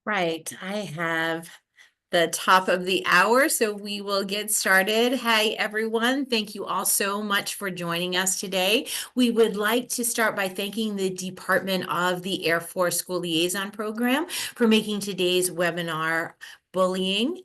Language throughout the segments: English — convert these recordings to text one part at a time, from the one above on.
Right, I have the top of the hour, so we will get started. Hi, everyone. Thank you all so much for joining us today. We would like to start by thanking the Department of the Air Force School Liaison Program for making today's webinar bullying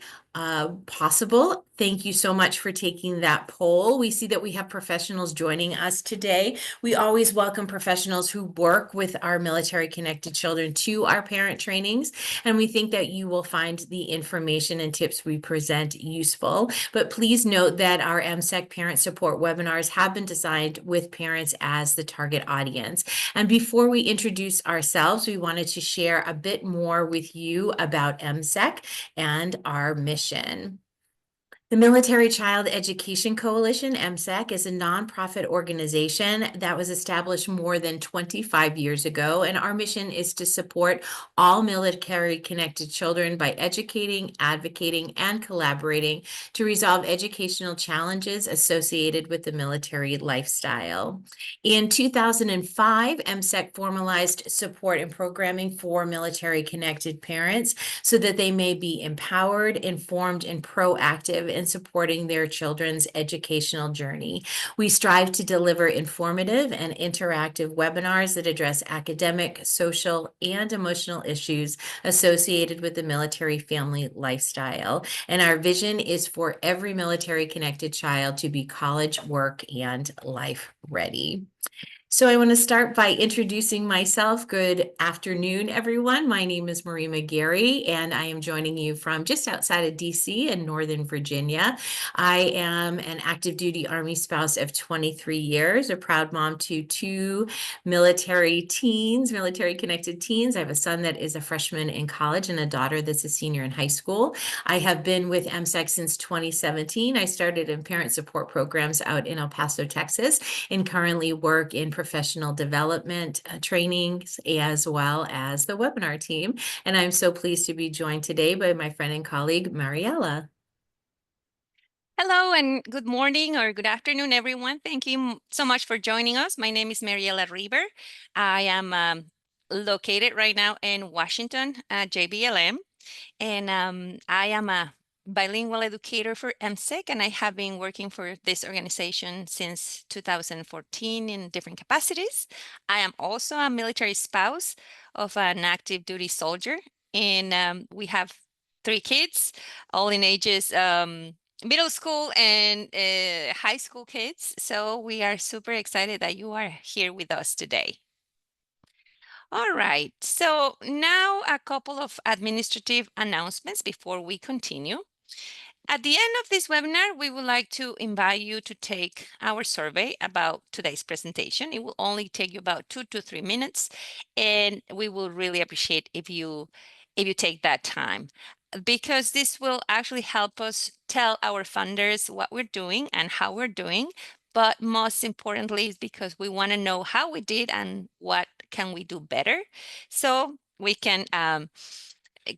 possible. Thank you so much for taking that poll. We see that we have professionals joining us today. We always welcome professionals who work with our military-connected children to our parent trainings, and we think that you will find the information and tips we present useful. But please note that our MSEC parent support webinars have been designed with parents as the target audience. And before we introduce ourselves, we wanted to share a bit more with you about MSEC and our mission. The Military Child Education Coalition, MSEC, is a nonprofit organization that was established more than 25 years ago, and our mission is to support all military-connected children by educating, advocating, and collaborating to resolve educational challenges associated with the military lifestyle. In 2005, MSEC formalized support and programming for military-connected parents so that they may be empowered, informed, and proactive in supporting their children's educational journey. We strive to deliver informative and interactive webinars that address academic, social, and emotional issues associated with the military family lifestyle. And our vision is for every military-connected child to be college, work, and life ready. So I want to start by introducing myself. Good afternoon, everyone. My name is Marie McGarry, and I am joining you from just outside of DC in Northern Virginia. I am an active duty Army spouse of 23 years, a proud mom to two military teens, military connected teens. I have a son that is a freshman in college and a daughter that's a senior in high school. I have been with MSEC since 2017. I started in parent support programs out in El Paso, Texas, and currently work in professional development trainings as well as the webinar team. And I'm so pleased to be joined today by my friend and colleague, Mariella. Hello and good morning or good afternoon, everyone. Thank you so much for joining us. My name is Mariela River. I am located right now in Washington at JBLM, and I am a bilingual educator for MSEC, and I have been working for this organization since 2014 in different capacities. I am also a military spouse of an active duty soldier, and we have three kids, all in ages middle school and high school kids. So we are super excited that you are here with us today. All right, so now a couple of administrative announcements before we continue. At the end of this webinar, we would like to invite you to take our survey about today's presentation. It will only take you about 2 to 3 minutes, and we will really appreciate if you take that time, because this will actually help us tell our funders what we're doing and how we're doing. But most importantly, is because we want to know how we did and what can we do better, so we can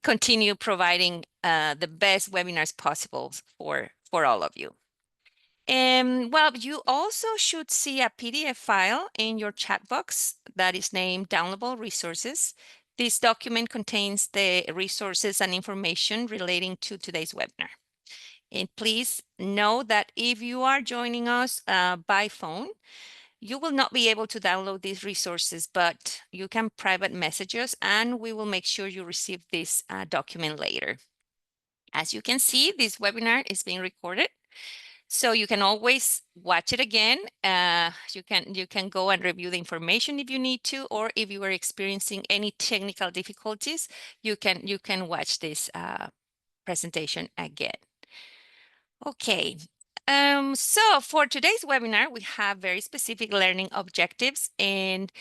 continue providing the best webinars possible for all of you. Well, you also should see a PDF file in your chat box that is named Downloadable Resources. This document contains the resources and information relating to today's webinar. And please know that if you are joining us by phone, you will not be able to download these resources, but you can private message us and we will make sure you receive this document later. As you can see, this webinar is being recorded, so you can always watch it again. You can go and review the information if you need to, or if you are experiencing any technical difficulties, you can watch this presentation again. Okay. So for today's webinar, we have very specific learning objectives, and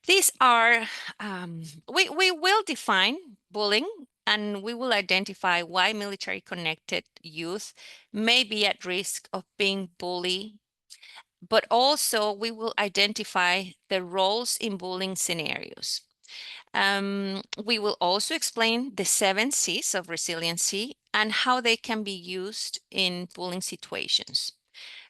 these are, we will define bullying, and we will identify why military-connected youth may be at risk of being bullied, but also we will identify the roles in bullying scenarios. We will also explain the 7 C's of resiliency and how they can be used in bullying situations.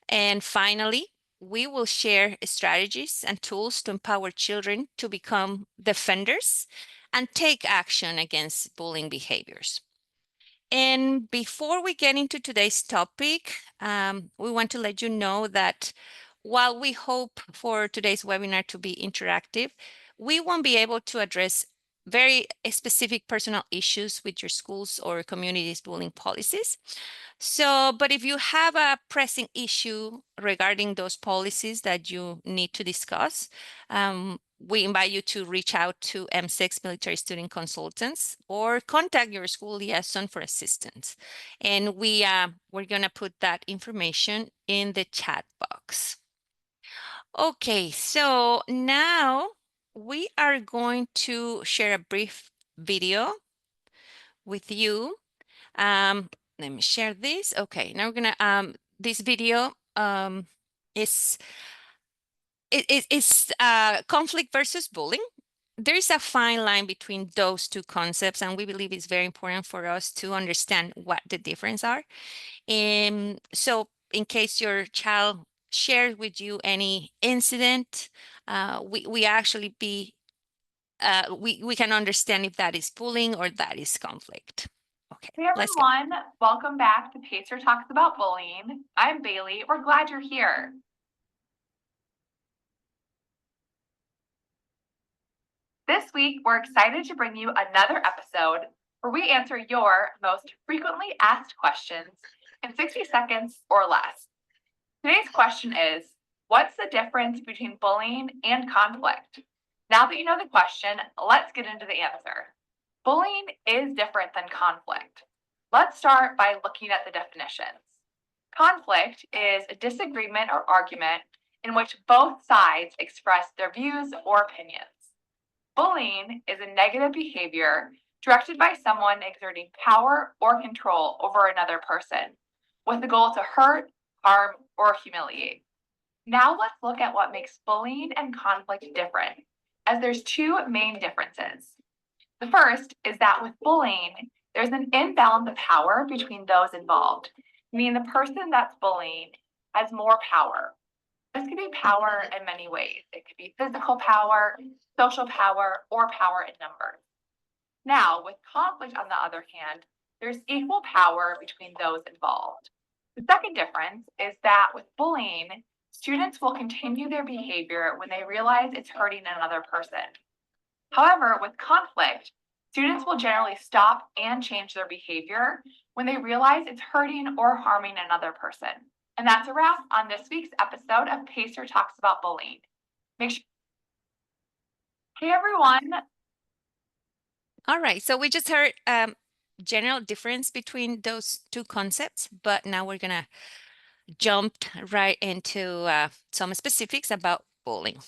And finally, we will share strategies and tools to empower children to become defenders and take action against bullying behaviors. And before we get into today's topic, we want to let you know that while we hope for today's webinar to be interactive, we won't be able to address very specific personal issues with your schools or community's bullying policies. So, but if you have a pressing issue regarding those policies that you need to discuss, we invite you to reach out to M6 Military Student Consultants or contact your school liaison for assistance. And we're gonna put that information in the chat box. Okay, so now we are going to share a brief video with you. Let me share this. Okay, now we're gonna this video is it's conflict versus bullying. There is a fine line between those two concepts, and we believe it's very important for us to understand what the difference are. So in case your child shares with you any incident, we actually we can understand if that is bullying or that is conflict. Okay, Hey let's go. everyone, welcome back to Pacer Talks About Bullying. I'm Bailey. We're glad you're here. This week, we're excited to bring you another episode where we answer your most frequently asked questions in 60 seconds or less. Today's question is, what's the difference between bullying and conflict? Now that you know the question, let's get into the answer. Bullying is different than conflict. Let's start by looking at the definitions. Conflict is a disagreement or argument in which both sides express their views or opinions. Bullying is a negative behavior directed by someone exerting power or control over another person with the goal to hurt, harm, or humiliate. Now let's look at what makes bullying and conflict different, as there's two main differences. The first is that with bullying, there's an imbalance of power between those involved, meaning the person that's bullying has more power. This can be power in many ways. It could be physical power, social power, or power in numbers. Now, with conflict, on the other hand, there's equal power between those involved. The second difference is that with bullying, students will continue their behavior when they realize it's hurting another person. However, with conflict, students will generally stop and change their behavior when they realize it's hurting or harming another person. And that's a wrap on this week's episode of Pacer Talks About Bullying. Make sure. Hey everyone. All right, so we just heard general difference between those two concepts, but now we're gonna jump right into some specifics about bullying.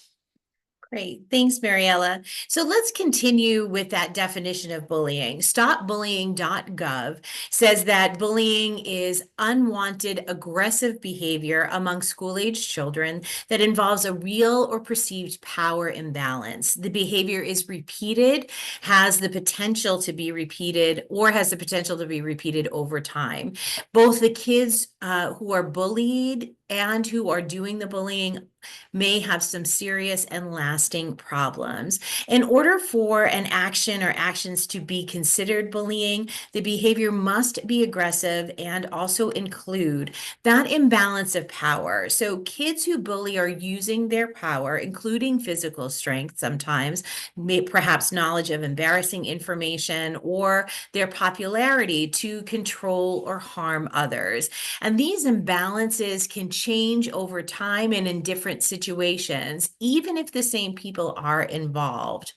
Great. Thanks, Mariella. So let's continue with that definition of bullying. StopBullying.gov says that bullying is unwanted aggressive behavior among school-age children that involves a real or perceived power imbalance. The behavior is repeated, has the potential to be repeated, or has the potential to be repeated over time. Both the kids who are bullied and who are doing the bullying may have some serious and lasting problems. In order for an action or actions to be considered bullying, the behavior must be aggressive and also include that imbalance of power. So kids who bully are using their power, including physical strength sometimes, perhaps knowledge of embarrassing information, or their popularity to control or harm others. And these imbalances can change over time and in different situations, even if the same people are involved.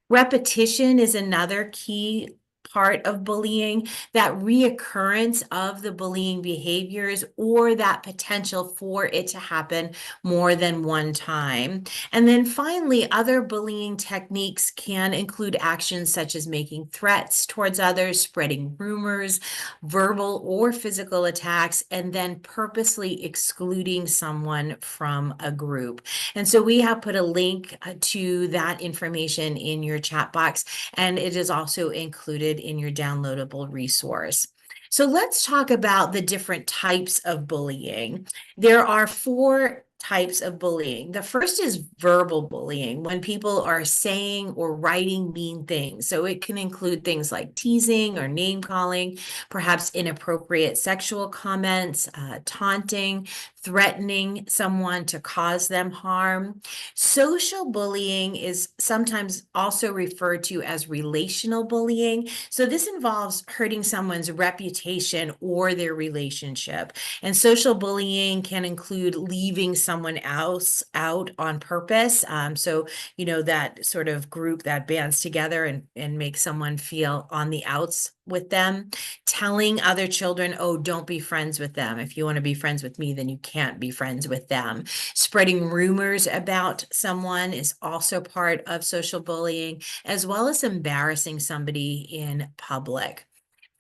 Repetition is another key part of bullying, that reoccurrence of the bullying behaviors or that potential for it to happen more than one time. And then finally, other bullying techniques can include actions such as making threats towards others, spreading rumors, verbal or physical attacks, and then purposely excluding someone from a group. And so we have put a link to that information in your chat box, and it is also included in your downloadable resource. So let's talk about the different types of bullying. There are four types of bullying. The first is verbal bullying, when people are saying or writing mean things. So it can include things like teasing or name calling, perhaps inappropriate sexual comments, taunting, threatening someone to cause them harm. Social bullying is sometimes also referred to as relational bullying. So this involves hurting someone's reputation or their relationship. And social bullying can include leaving someone else out on purpose. So, that sort of group that bands together and makes someone feel on the outs with them, telling other children, oh, don't be friends with them. If you want to be friends with me, then you can't be friends with them. Spreading rumors about someone is also part of social bullying, as well as embarrassing somebody in public.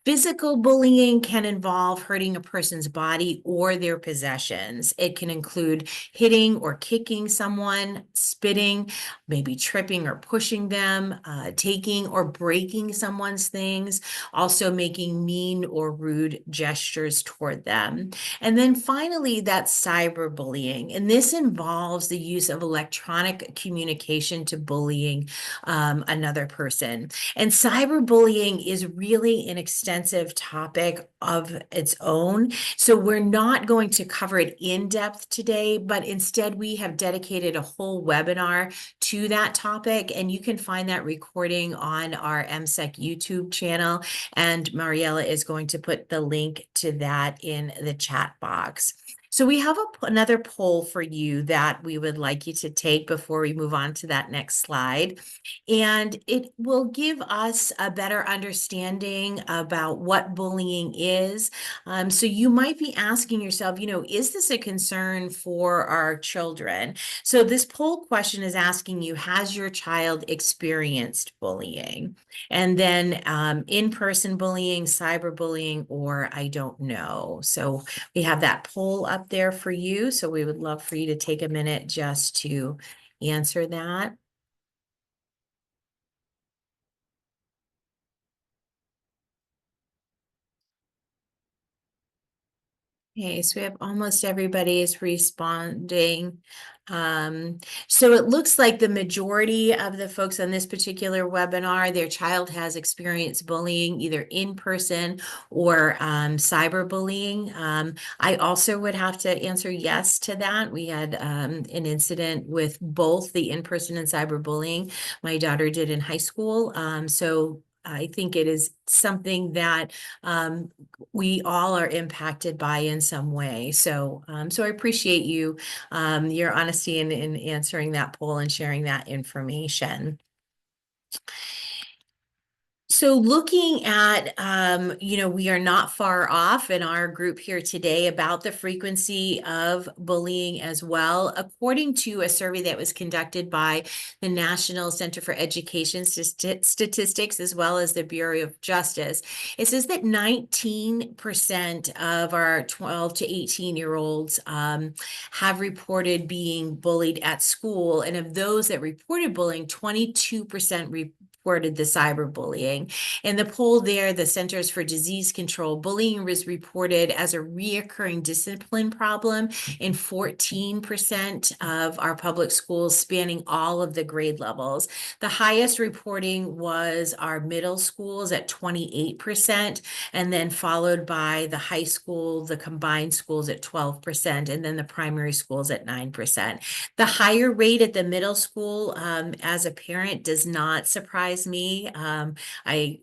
Physical bullying can involve hurting a person's body or their possessions. It can include hitting or kicking someone, spitting, maybe tripping or pushing them, taking or breaking someone's things, also making mean or rude gestures toward them. And then finally, that's cyberbullying. And this involves the use of electronic communication to bullying another person. And cyberbullying is really an extensive topic of its own. So we're not going to cover it in depth today, but instead we have dedicated a whole webinar to that topic. And you can find that recording on our MSEC YouTube channel. And Mariella is going to put the link to that in the chat box. So we have another poll for you that we would like you to take before we move on to that next slide. And it will give us a better understanding about what bullying is. So you might be asking yourself, is this a concern for our children? So this poll question is asking you, has your child experienced bullying? And then in-person bullying, cyberbullying, or I don't know. So we have that poll up there for you. So we would love for you to take a minute just to answer that. Okay, so we have almost everybody is responding. So it looks like the majority of the folks on this particular webinar, their child has experienced bullying either in person or cyberbullying. I also would have to answer yes to that. We had an incident with both the in-person and cyberbullying my daughter did in high school. So I think it is something that we all are impacted by in some way. So, so I appreciate you, your honesty in answering that poll and sharing that information. So looking at, we are not far off in our group here today about the frequency of bullying as well. According to a survey that was conducted by the National Center for Education Statistics, as well as the Bureau of Justice, it says that 19% of our 12 to 18-year-olds have reported being bullied at school. And of those that reported bullying, 22% reported the cyberbullying. In the poll there, the Centers for Disease Control, bullying was reported as a reoccurring discipline problem in 14% of our public schools, spanning all of the grade levels. The highest reporting was our middle schools at 28%, and then followed by the high school, the combined schools at 12%, and then the primary schools at 9%. The higher rate at the middle school, as a parent, does not surprise me. I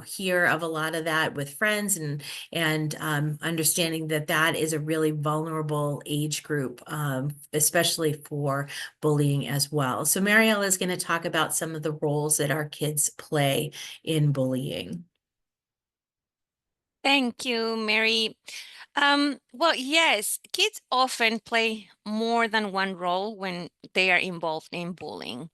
hear of a lot of that with friends and understanding that is a really vulnerable age group, especially for bullying as well. So Mariella is going to talk about some of the roles that our kids play in bullying. Thank you, Mary. Well, yes, kids often play more than one role when they are involved in bullying.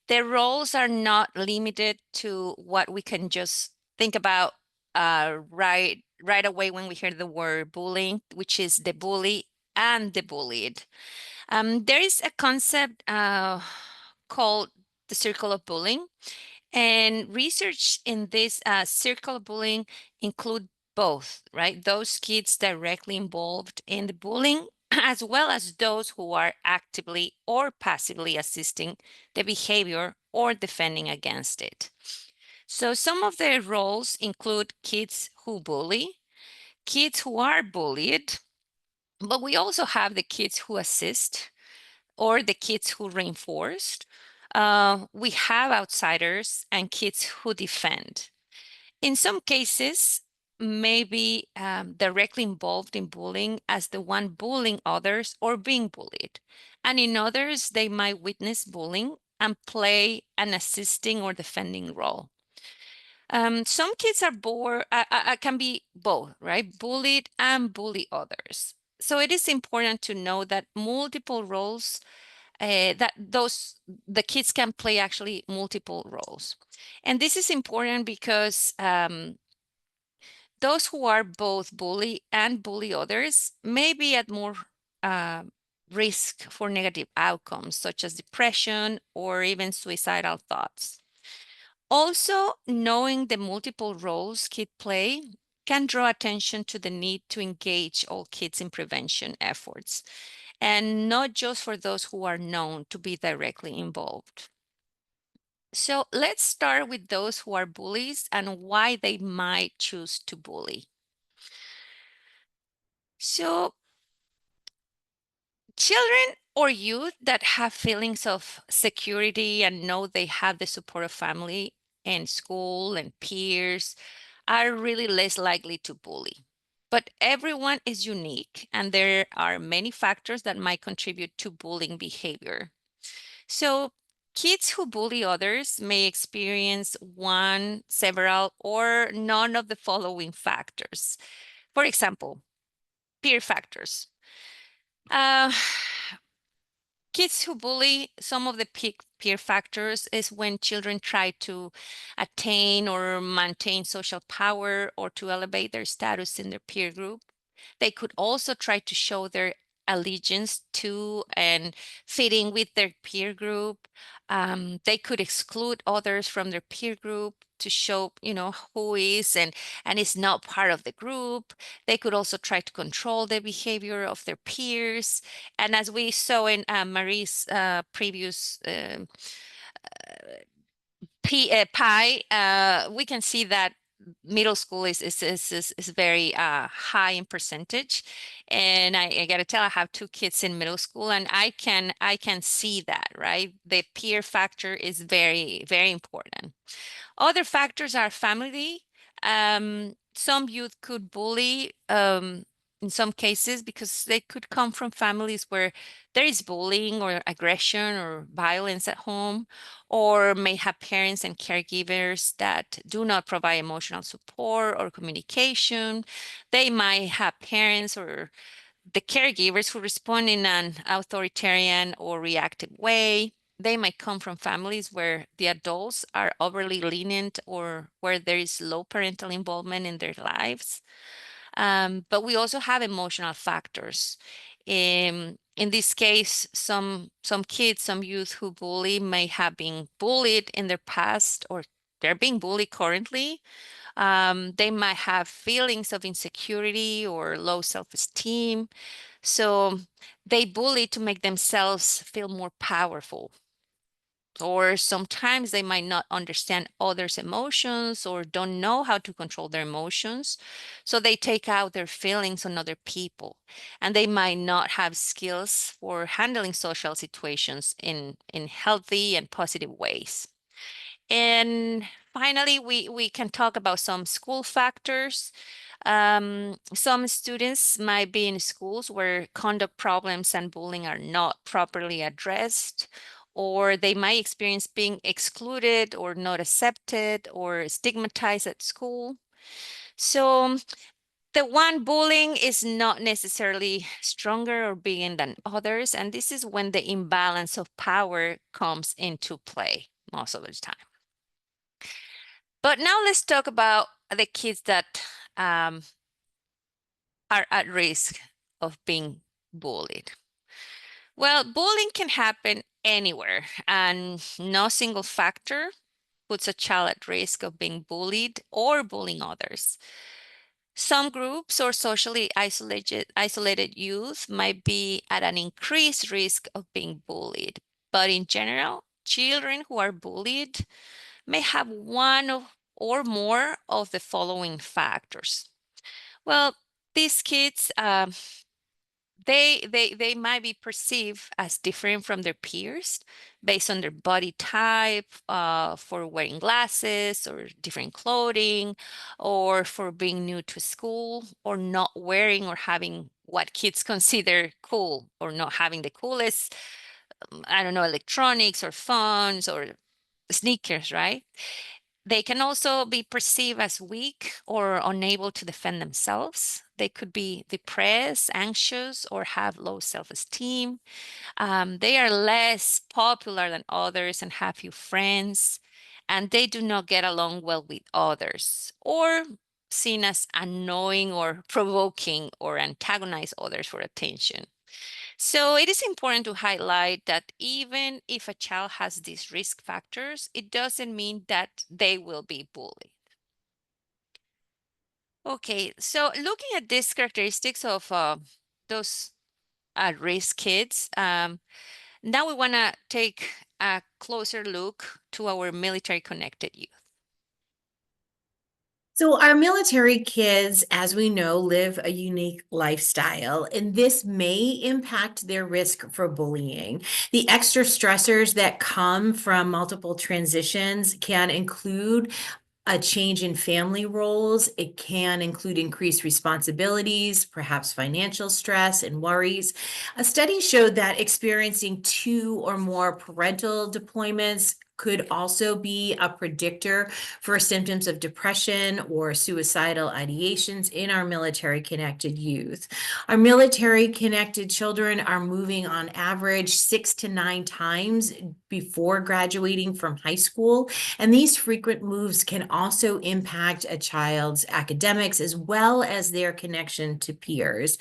Their roles are not limited to what we can just think about right away when we hear the word bullying, which is the bully and the bullied. There is a concept called the circle of bullying, and research in this circle of bullying include both, right? Those kids directly involved in the bullying as well as those who are actively or passively assisting the behavior or defending against it. So some of the roles include kids who bully, kids who are bullied, but we also have the kids who assist or the kids who reinforce. We have outsiders and kids who defend. In some cases, maybe directly involved in bullying as the one bullying others or being bullied. And in others, they might witness bullying and play an assisting or defending role. Some kids can be both, right? Bullied and bully others. So it is important to know that multiple roles, the kids can play actually multiple roles. And this is important because those who are both bully and bully others may be at more uh, risk for negative outcomes, such as depression or even suicidal thoughts. Also, knowing the multiple roles kids play can draw attention to the need to engage all kids in prevention efforts, and not just for those who are known to be directly involved. So let's start with those who are bullies and why they might choose to bully. So children or youth that have feelings of security and know they have the support of family and school and peers are really less likely to bully. But everyone is unique, and there are many factors that might contribute to bullying behavior. So, kids who bully others may experience one, several, or none of the following factors. For example, peer factors. Uh, Kids who bully, some of the peer factors is when children try to attain or maintain social power or to elevate their status in their peer group. They could also try to show their allegiance to and fitting with their peer group. They could exclude others from their peer group to show, who is and is not part of the group. They could also try to control the behavior of their peers. And as we saw in Marie's previous pie, we can see that middle school is very high in percentage. And I got to tell, I have two kids in middle school, and I can see that, right? The peer factor is very, very important. Other factors are family. Some youth could bully in some cases because they could come from families where there is bullying or aggression or violence at home, or may have parents and caregivers that do not provide emotional support or communication. They might have parents or the caregivers who respond in an authoritarian or reactive way. They might come from families where the adults are overly lenient or where there is low parental involvement in their lives. But we also have emotional factors. In this case, some kids, some youth who bully may have been bullied in their past, or they're being bullied currently. They might have feelings of insecurity or low self-esteem. So they bully to make themselves feel more powerful. Or sometimes they might not understand others' emotions or don't know how to control their emotions. So they take out their feelings on other people. And they might not have skills for handling social situations in healthy and positive ways. And finally, we can talk about some school factors. Some students might be in schools where conduct problems and bullying are not properly addressed, or they might experience being excluded or not accepted or stigmatized at school. So the one bullying is not necessarily stronger or bigger than others, and this is when the imbalance of power comes into play most of the time. But now let's talk about the kids that are at risk of being bullied. Well, bullying can happen anywhere, and no single factor puts a child at risk of being bullied or bullying others. Some groups or socially isolated youth might be at an increased risk of being bullied. But in general, children who are bullied may have or more of the following factors. Well, these kids, they might be perceived as different from their peers based on their body type, for wearing glasses or different clothing, or for being new to school, or not wearing or having what kids consider cool, or not having the coolest, I don't know, electronics or phones or sneakers, right? They can also be perceived as weak or unable to defend themselves. They could be depressed, anxious, or have low self esteem. They are less popular than others and have few friends, and they do not get along well with others, or seen as annoying or provoking or antagonize others for attention. So it is important to highlight that even if a child has these risk factors, it doesn't mean that they will be bullied. Okay, so looking at these characteristics of those at-risk kids, now we want to take a closer look to our military-connected youth. So, our military kids, as we know, live a unique lifestyle, and this may impact their risk for bullying. The extra stressors that come from multiple transitions can include a change in family roles. It can include increased responsibilities, perhaps financial stress and worries. A study showed that experiencing two or more parental deployments could also be a predictor for symptoms of depression or suicidal ideations in our military connected youth. Our military connected children are moving on average 6 to 9 times before graduating from high school, and these frequent moves can also impact a child's academics as well as their connection to peers.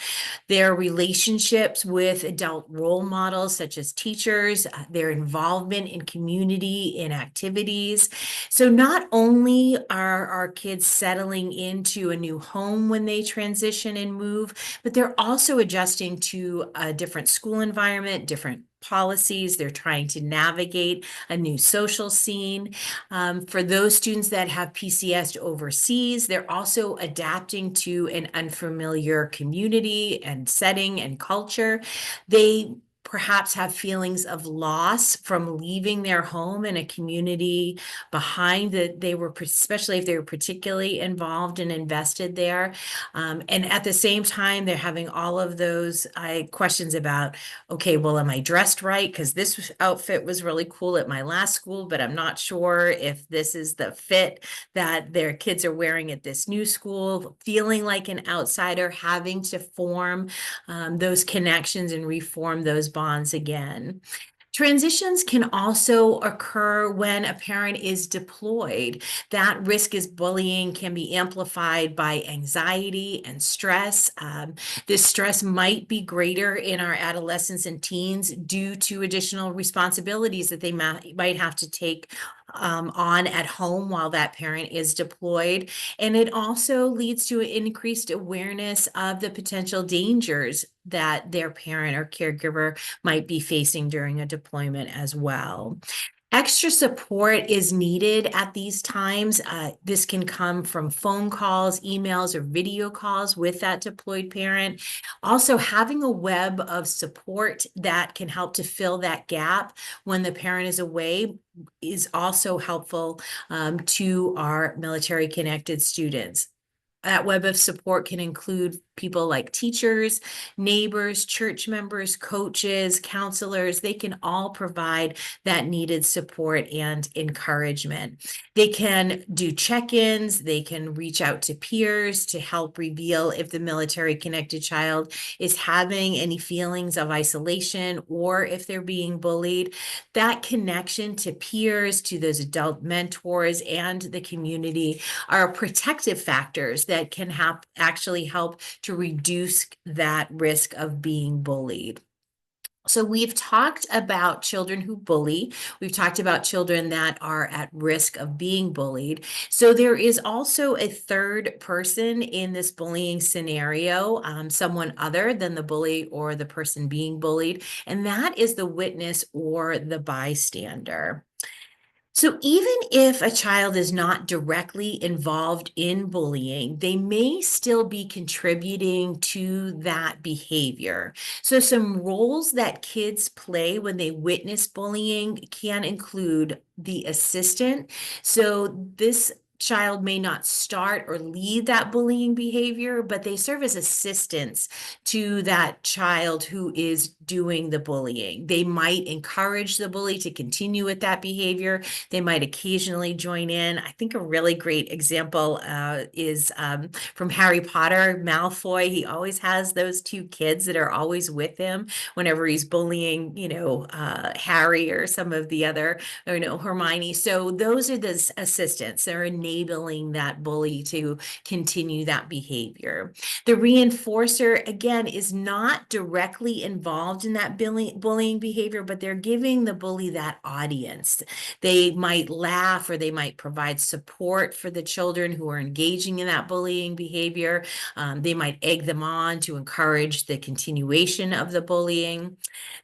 Their relationships with adult role models, such as teachers, their involvement in community, in activities. So, not only are our kids settling into a new home when they transition and move, but they're also adjusting to a different school environment, different policies. They're trying to navigate a new social scene. For those students that have PCS overseas, they're also adapting to an unfamiliar community and setting and culture. They perhaps have feelings of loss from leaving their home and a community behind that they were, especially if they were particularly involved and invested there. And at the same time, they're having all of those questions about, okay, well, am I dressed right? Because this outfit was really cool at my last school, but I'm not sure if this is the fit that their kids are wearing at this new school, feeling like an outsider, having to form those connections and reform those bonds again. Transitions can also occur when a parent is deployed. That risk is bullying can be amplified by anxiety and stress. This stress might be greater in our adolescents and teens due to additional responsibilities that they might have to take on at home while that parent is deployed. And it also leads to an increased awareness of the potential dangers that their parent or caregiver might be facing during a deployment as well. Extra support is needed at these times. This can come from phone calls, emails, or video calls with that deployed parent. Also, having a web of support that can help to fill that gap when the parent is away is also helpful to our military connected students. That web of support can include people like teachers, neighbors, church members, coaches, counselors. They can all provide that needed support and encouragement. They can do check-ins. They can reach out to peers to help reveal if the military connected child is having any feelings of isolation or if they're being bullied. That connection to peers, to those adult mentors, and the community are protective factors that can actually help to reduce that risk of being bullied. So we've talked about children who bully. We've talked about children that are at risk of being bullied. So there is also a third person in this bullying scenario, someone other than the bully or the person being bullied, and that is the witness or the bystander. So even if a child is not directly involved in bullying, they may still be contributing to that behavior. So some roles that kids play when they witness bullying can include the assistant. So this child may not start or lead that bullying behavior, but they serve as assistants to that child who is doing the bullying. They might encourage the bully to continue with that behavior. They might occasionally join in. I think a really great example is from Harry Potter, Malfoy. He always has those two kids that are always with him whenever he's bullying, Harry or some of the other, Hermione. So those are the assistants. They're enabling that bully to continue that behavior. The reinforcer, again, is not directly involved in that bullying behavior, but they're giving the bully that audience. They might laugh or they might provide support for the children who are engaging in that bullying behavior. They might egg them on to encourage the continuation of the bullying.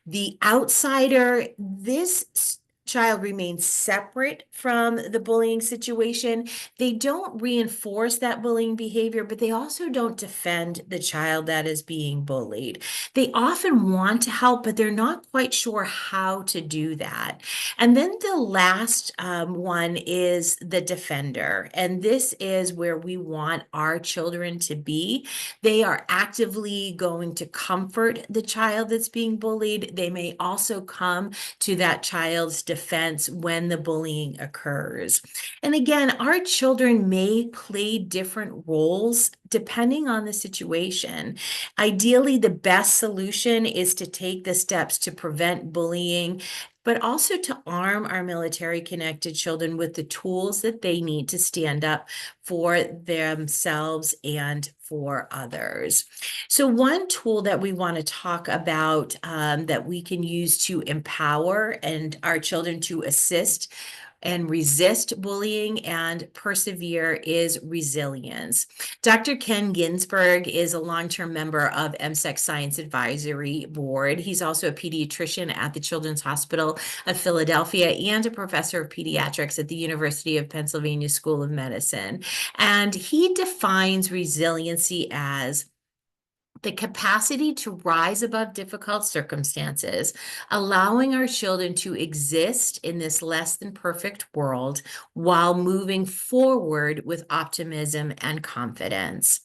The outsider, this child remains separate from the bullying situation. They don't reinforce that bullying behavior, but they also don't defend the child that is being bullied. They often want to help, but they're not quite sure how to do that. And then the last one is the defender. And this is where we want our children to be. They are actively going to comfort the child that's being bullied. They may also come to that child's defense when the bullying occurs. And again, our children may play different roles depending on the situation. Ideally, the best solution is to take the steps to prevent bullying, but also to arm our military connected children with the tools that they need to stand up for themselves and for others. So one tool that we want to talk about that we can use to empower and our children to assist and resist bullying and persevere is resilience. Dr. Ken Ginsberg is a long-term member of MSEC Science Advisory Board. He's also a pediatrician at the Children's Hospital of Philadelphia and a professor of pediatrics at the University of Pennsylvania School of Medicine. And he defines resiliency as the capacity to rise above difficult circumstances, allowing our children to exist in this less than perfect world while moving forward with optimism and confidence.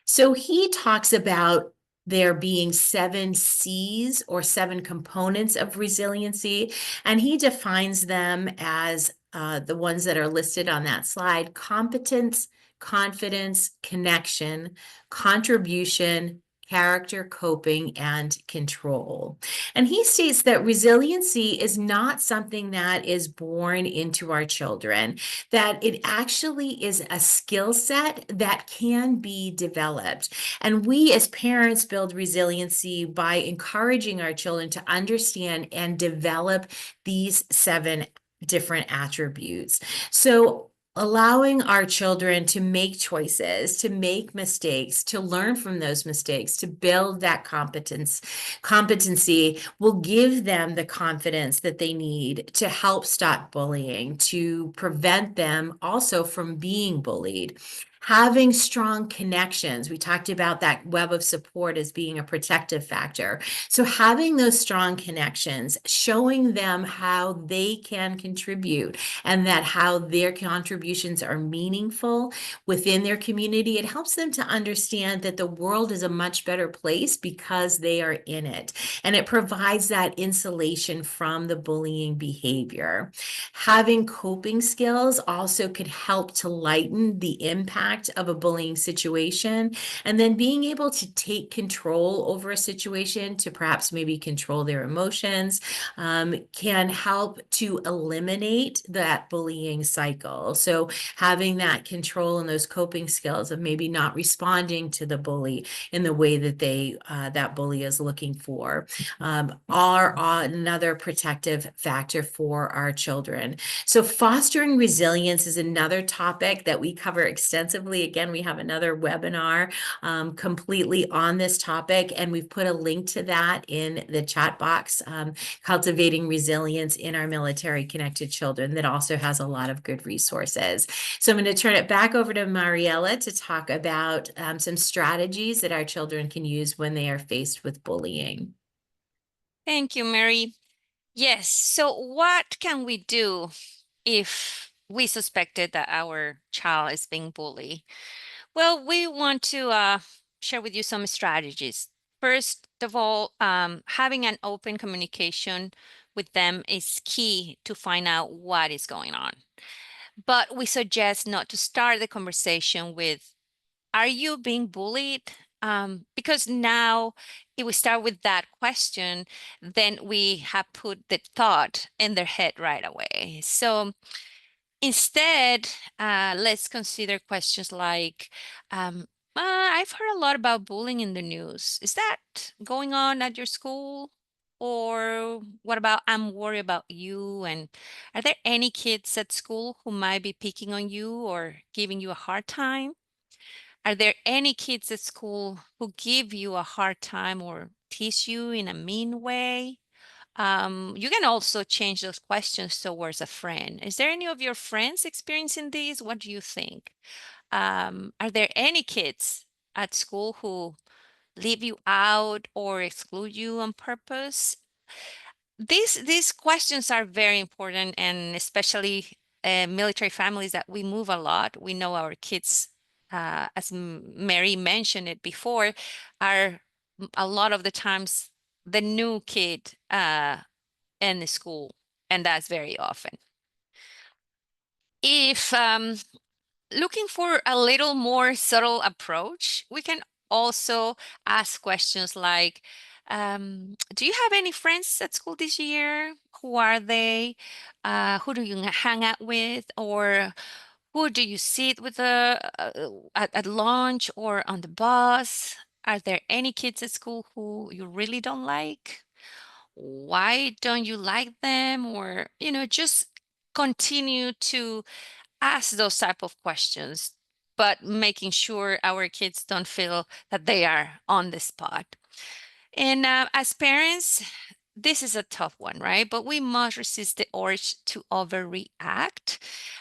So he talks about there being 7 C's or 7 components of resiliency, and he defines them as the ones that are listed on that slide: competence, confidence, connection, contribution, character, coping, and control. And he states that resiliency is not something that is born into our children, that it actually is a skill set that can be developed. And we as parents build resiliency by encouraging our children to understand and develop these 7 different attributes. So allowing our children to make choices, to make mistakes, to learn from those mistakes, to build that competency will give them the confidence that they need to help stop bullying, to prevent them also from being bullied. Having strong connections, we talked about that web of support as being a protective factor. So having those strong connections, showing them how they can contribute and that how their contributions are meaningful within their community, it helps them to understand that the world is a much better place because they are in it. And it provides that insulation from the bullying behavior. Having coping skills also could help to lighten the impact impact of a bullying situation, and then being able to take control over a situation to perhaps maybe control their emotions can help to eliminate that bullying cycle. So having that control and those coping skills of maybe not responding to the bully in the way that that bully is looking for are another protective factor for our children. So fostering resilience is another topic that we cover extensively. Again, we have another webinar completely on this topic, and we've put a link to that in the chat box, Cultivating Resilience in Our Military Connected Children, that also has a lot of good resources. So I'm going to turn it back over to Mariella to talk about some strategies that our children can use when they are faced with bullying. Thank you, Mary. Yes, so what can we do if we suspected that our child is being bullied? Well, we want to share with you some strategies. First of all, having an open communication with them is key to find out what is going on. But we suggest not to start the conversation with, "Are you being bullied?" Because now, if we start with that question, then we have put the thought in their head right away. So instead, let's consider questions like, I've heard a lot about bullying in the news. Is that going on at your school? Or what about, I'm worried about you? And are there any kids at school who might be picking on you or giving you a hard time? Are there any kids at school who give you a hard time or tease you in a mean way? You can also change those questions towards a friend. Is there any of your friends experiencing these? What do you think? Are there any kids at school who leave you out or exclude you on purpose? These questions are very important, and especially military families that we move a lot. We know our kids, as Mary mentioned it before, are a lot of the times the new kid in the school, and that's very often. If looking for a little more subtle approach, we can also ask questions like, do you have any friends at school this year? Who are they? Who do you hang out with? Or who do you sit with at lunch or on the bus? Are there any kids at school who you really don't like? Why don't you like them? Or, just continue to ask those type of questions, but making sure our kids don't feel that they are on the spot. And as parents, this is a tough one, right? But we must resist the urge to overreact,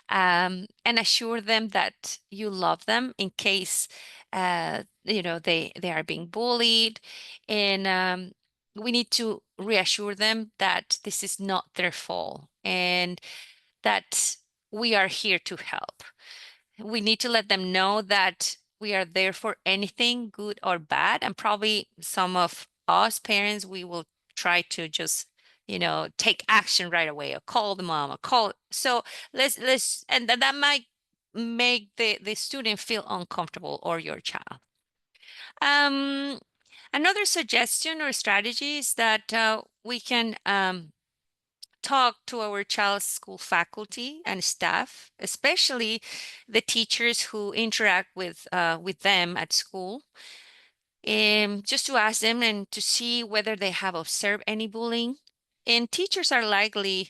and assure them that you love them in case they are being bullied. And we need to reassure them that this is not their fault and that we are here to help. We need to let them know that we are there for anything good or bad. And probably some of us parents, we will try to just, take action right away, or call the mom, or call. So and that might make the student feel uncomfortable, or your child. Um, Another suggestion or strategy is that we can talk to our child's school faculty and staff, especially the teachers who interact with them at school, just to ask them and to see whether they have observed any bullying. And teachers are likely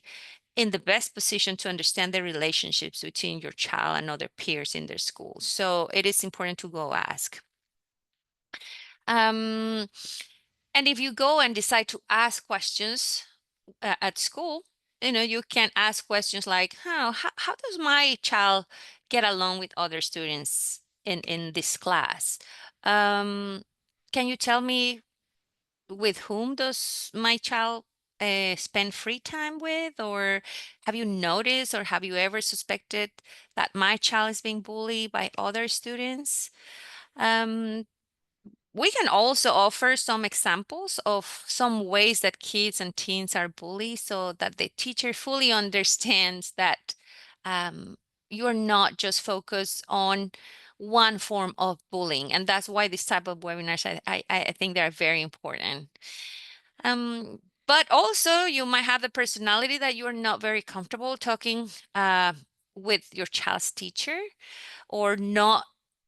in the best position to understand the relationships between your child and other peers in their school. So it is important to go ask. Um, and if you go and decide to ask questions at school, you can ask questions like, how does my child get along with other students in this class? Um, can you tell me with whom does my child spend free time with? Or have you noticed, or have you ever suspected that my child is being bullied by other students? Um, we can also offer some examples of some ways that kids and teens are bullied, so that the teacher fully understands that you're not just focused on one form of bullying. And that's why this type of webinars, I think they're very important. But also you might have the personality that you're not very comfortable talking with your child's teacher, or not,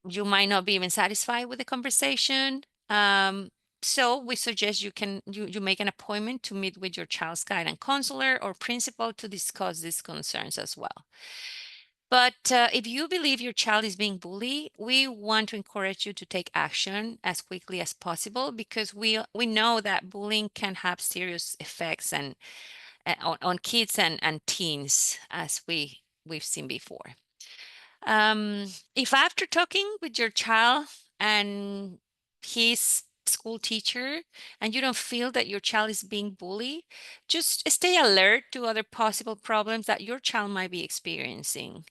you might not be even satisfied with the conversation. So we suggest you make an appointment to meet with your child's guidance counselor or principal to discuss these concerns as well. But if you believe your child is being bullied, we want to encourage you to take action as quickly as possible, because we know that bullying can have serious effects and on kids and teens, as we've seen before. If after talking with your child and his school teacher, and you don't feel that your child is being bullied, just stay alert to other possible problems that your child might be experiencing.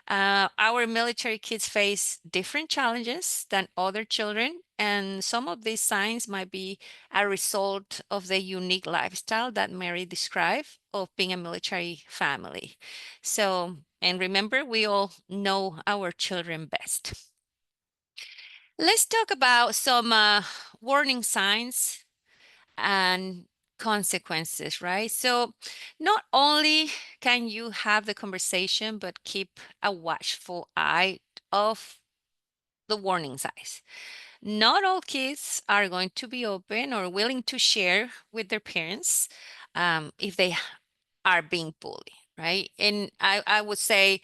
Our military kids face different challenges than other children, and some of these signs might be a result of the unique lifestyle that Mary described of being a military family. So, and remember, we all know our children best. Let's talk about some warning signs and consequences, right? So not only can you have the conversation, but keep a watchful eye of the warning signs. Not all kids are going to be open or willing to share with their parents if they are being bullied, right? And I would say,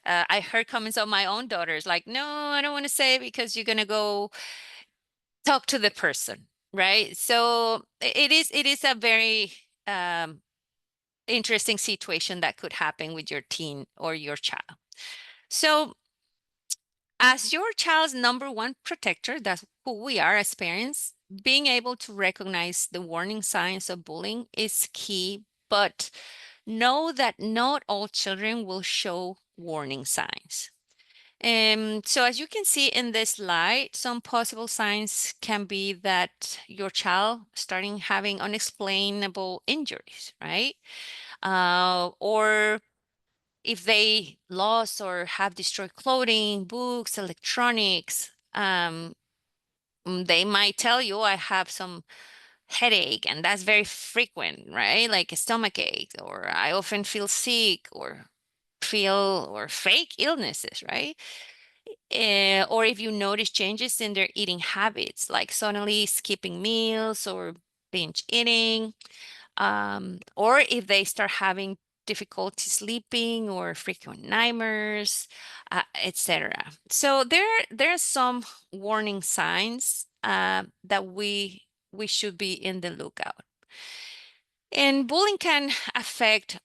I heard comments of my own daughters like, no, I don't want to say because you're going to go talk to the person, right? So it is a very um, interesting situation that could happen with your teen or your child. So as your child's number one protector, that's who we are as parents, being able to recognize the warning signs of bullying is key, but know that not all children will show warning signs. So as you can see in this slide, some possible signs can be that your child starting having unexplainable injuries, right? Or if they lost or have destroyed clothing, books, electronics, they might tell you, I have some headache, and that's very frequent, right? Like a stomach ache, or I often feel sick, or feel or fake illnesses, right? Or if you notice changes in their eating habits, like suddenly skipping meals or binge eating, or if they start having difficulty sleeping or frequent nightmares, etc. So there are some warning signs that we should be in the lookout. And bullying can affect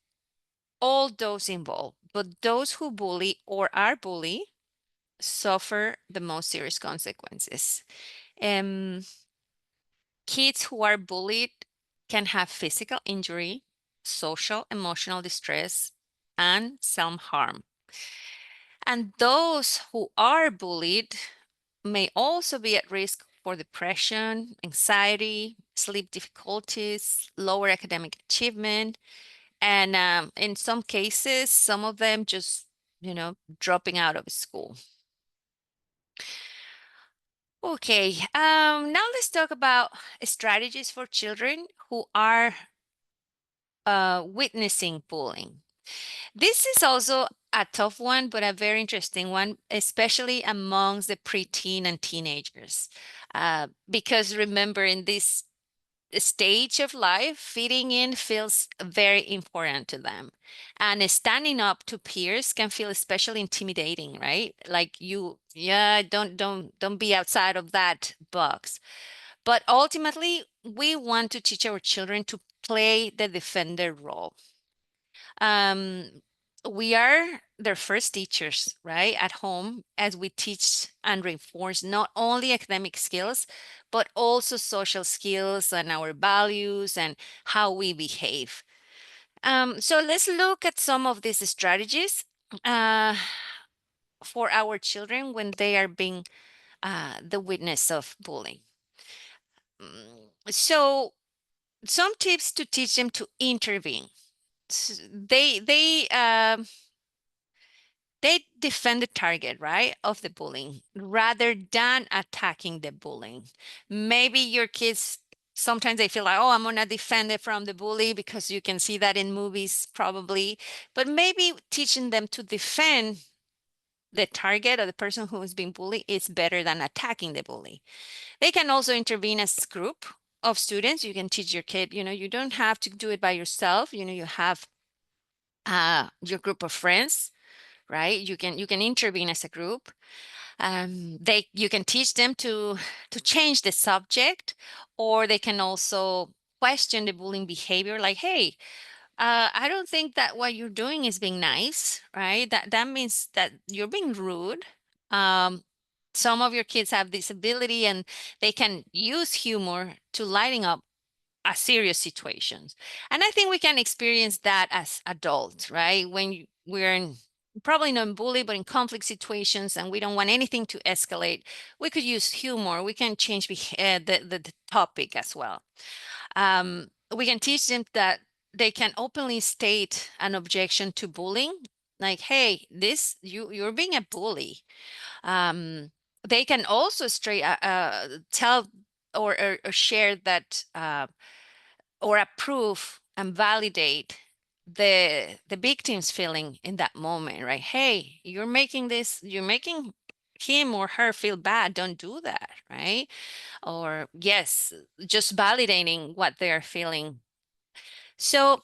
all those involved, but those who bully or are bullied suffer the most serious consequences. Um, Kids who are bullied can have physical injury, social, emotional distress, and self-harm. And those who are bullied may also be at risk for depression, anxiety, sleep difficulties, lower academic achievement, and in some cases, some of them just, dropping out of school. Okay, now let's talk about strategies for children who are witnessing bullying. This is also a tough one, but a very interesting one, especially amongst the preteen and teenagers. Because remember, in this stage of life, fitting in feels very important to them. And standing up to peers can feel especially intimidating, right? Like yeah, don't be outside of that box. But ultimately, we want to teach our children to play the defender role. Um, we are their first teachers, right, at home, as we teach and reinforce not only academic skills, but also social skills and our values and how we behave. So let's look at some of these strategies uh, for our children when they are being the witness of bullying. So some tips to teach them to intervene. They they defend the target, right, of the bullying rather than attacking the bullying. Maybe your kids, sometimes they feel like, oh, I'm gonna defend it from the bully, because you can see that in movies probably, but maybe teaching them to defend the target or the person who is being bullied is better than attacking the bully. They can also intervene as a group of students. You can teach your kid, you don't have to do it by yourself. You have your group of friends, right? You can intervene as a group. You can teach them to change the subject, or they can also question the bullying behavior, like, hey, I don't think that what you're doing is being nice, right? That means that you're being rude. Um, some of your kids have this ability, and they can use humor to lighting up a serious situations. And I think we can experience that as adults, right? When we're in, probably not in bully, but in conflict situations, and we don't want anything to escalate, we could use humor. We can change the topic as well. We can teach them that they can openly state an objection to bullying, like, hey, you're being a bully. They can also straight tell, or share that, or approve and validate the victim's feeling in that moment, right? Hey, you're making him or her feel bad, don't do that, right? Or yes, just validating what they're feeling. So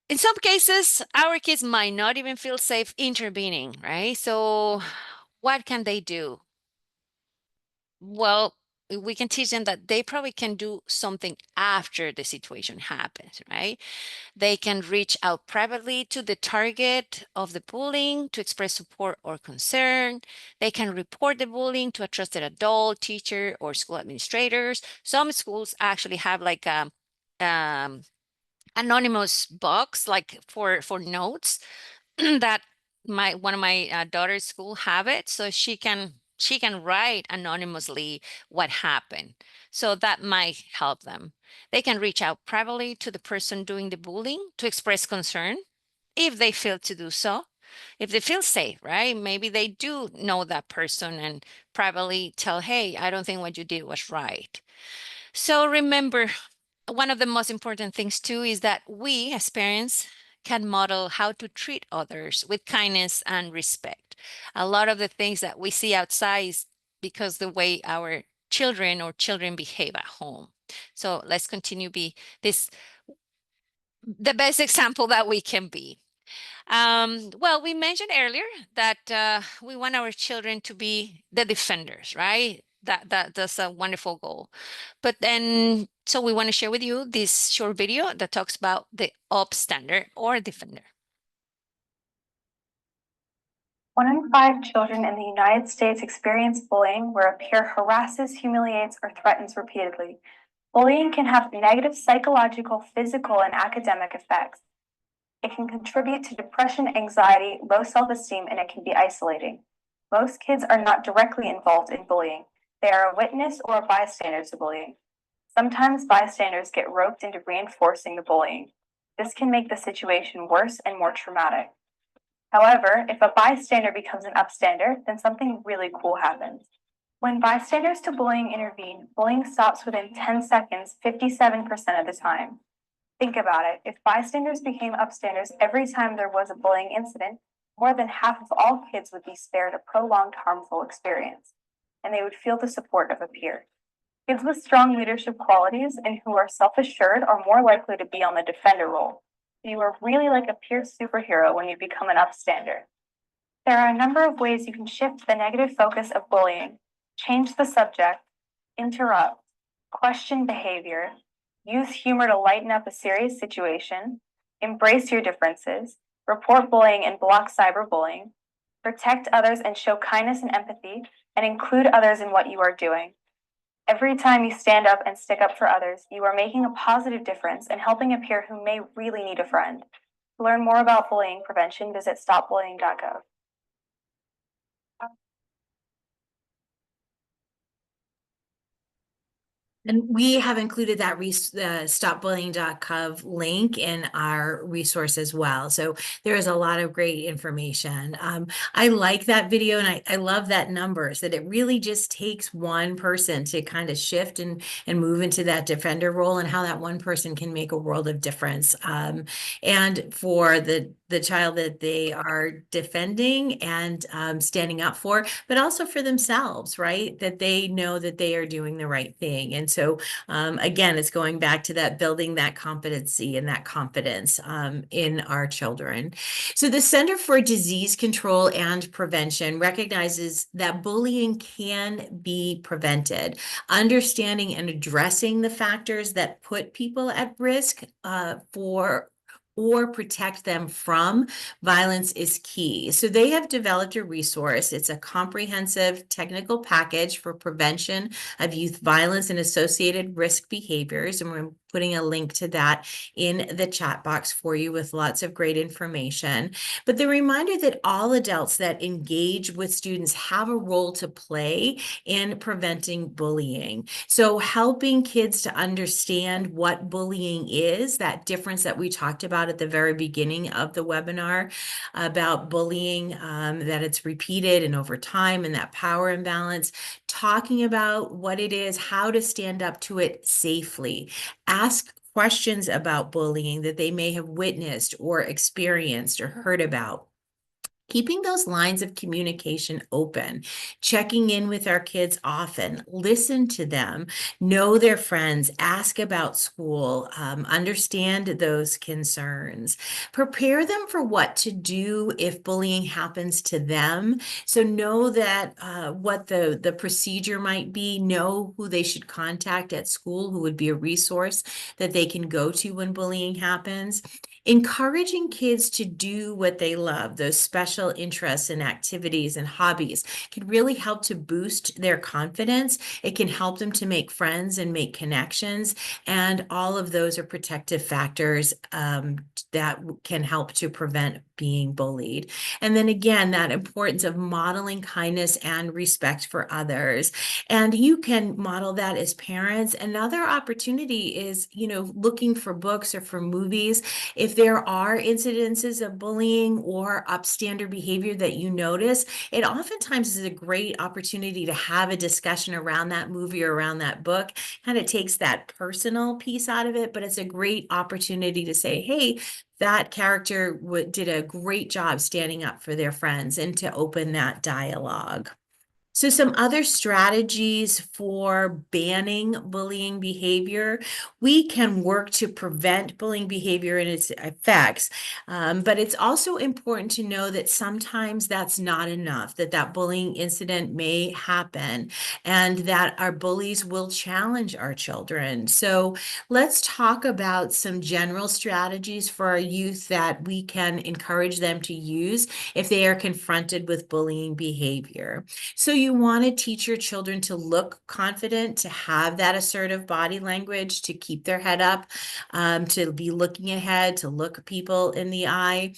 in some cases, our kids might not even feel safe intervening, right? So what can they do? Well, we can teach them that they probably can do something after the situation happens, right? They can reach out privately to the target of the bullying to express support or concern. They can report the bullying to a trusted adult, teacher, or school administrators. Some schools actually have like um, anonymous box, like for notes, that one of my daughter's school have it, so she can write anonymously what happened. So that might help them. They can reach out privately to the person doing the bullying to express concern if they feel to do so, if they feel safe, right? Maybe they do know that person and privately tell, hey, I don't think what you did was right. So remember, one of the most important things too is that we as parents can model how to treat others with kindness and respect. A lot of the things that we see outside is because the way our children behave at home. So let's continue be this the best example that we can be. Well, we mentioned earlier that we want our children to be the defenders, right? That's a wonderful goal. But then, so we want to share with you this short video that talks about the upstander or defender. 1 in 5 children in the United States experience bullying, where a peer harasses, humiliates, or threatens repeatedly. Bullying can have negative psychological, physical, and academic effects. It can contribute to depression, anxiety, low self-esteem, and it can be isolating. Most kids are not directly involved in bullying. They are a witness or a bystander to bullying. Sometimes bystanders get roped into reinforcing the bullying. This can make the situation worse and more traumatic. However, if a bystander becomes an upstander, then something really cool happens. When bystanders to bullying intervene, bullying stops within 10 seconds, 57% of the time. Think about it. If bystanders became upstanders every time there was a bullying incident, more than half of all kids would be spared a prolonged harmful experience, and they would feel the support of a peer. Kids with strong leadership qualities and who are self-assured are more likely to be on the defender role. You are really like a peer superhero when you become an upstander. There are a number of ways you can shift the negative focus of bullying: change the subject, interrupt, question behavior, use humor to lighten up a serious situation, embrace your differences, report bullying and block cyberbullying, protect others and show kindness and empathy, and include others in what you are doing. Every time you stand up and stick up for others, you are making a positive difference and helping a peer who may really need a friend. To learn more about bullying prevention, visit stopbullying.gov. And we have included that stopbullying.gov link in our resource as well. So there is a lot of great information. I like that video, and I love that numbers, that it really just takes one person to kind of shift and move into that defender role, and how that one person can make a world of difference. And for the child that they are defending and standing up for, but also for themselves, right? That they know that they are doing the right thing. And so, again, it's going back to that building that competency and that confidence in our children. So the Center for Disease Control and Prevention recognizes that bullying can be prevented. Understanding and addressing the factors that put people at risk for or protect them from violence is key. So they have developed a resource. It's a comprehensive technical package for prevention of youth violence and associated risk behaviors. And we're putting a link to that in the chat box for you with lots of great information. But the reminder that all adults that engage with students have a role to play in preventing bullying. So helping kids to understand what bullying is, that difference that we talked about at the very beginning of the webinar about bullying, that it's repeated and over time, and that power imbalance, talking about what it is, how to stand up to it safely, ask questions about bullying that they may have witnessed or experienced or heard about. Keeping those lines of communication open, checking in with our kids often, listen to them, know their friends, ask about school, understand those concerns, prepare them for what to do if bullying happens to them. So know that what the procedure might be, know who they should contact at school, who would be a resource that they can go to when bullying happens. Encouraging kids to do what they love, those special interests and activities and hobbies, can really help to boost their confidence. It can help them to make friends and make connections. And all of those are protective factors that can help to prevent being bullied. And then again, that importance of modeling kindness and respect for others. And you can model that as parents. Another opportunity is, looking for books or for movies. If there are incidences of bullying or upstander behavior that you notice, it oftentimes is a great opportunity to have a discussion around that movie or around that book. Kind of takes that personal piece out of it, but it's a great opportunity to say, hey, that character did a great job standing up for their friends, and to open that dialogue. So some other strategies for banning bullying behavior: we can work to prevent bullying behavior and its effects, but it's also important to know that sometimes that's not enough, that bullying incident may happen, and that our bullies will challenge our children. So let's talk about some general strategies for our youth that we can encourage them to use if they are confronted with bullying behavior. So you want to teach your children to look confident, to have that assertive body language, to keep their head up, to be looking ahead, to look people in the eye.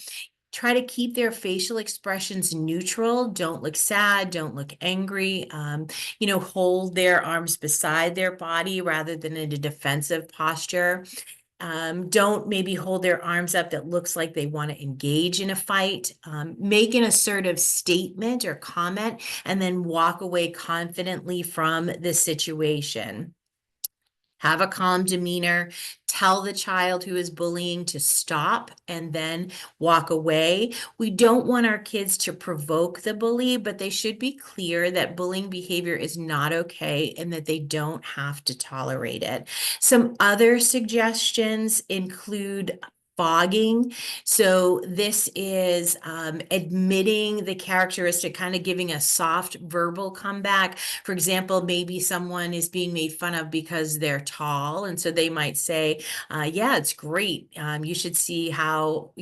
Try to keep their facial expressions neutral. Don't look sad, don't look angry. Hold their arms beside their body rather than in a defensive posture. Don't maybe hold their arms up that looks like they want to engage in a fight. Make an assertive statement or comment, and then walk away confidently from the situation. Have a calm demeanor. Tell the child who is bullying to stop and then walk away. We don't want our kids to provoke the bully, but they should be clear that bullying behavior is not okay and that they don't have to tolerate it. Some other suggestions include fogging. So this is admitting the characteristic, kind of giving a soft verbal comeback. For example, maybe someone is being made fun of because they're tall, and so they might say, yeah, it's great. You should see how,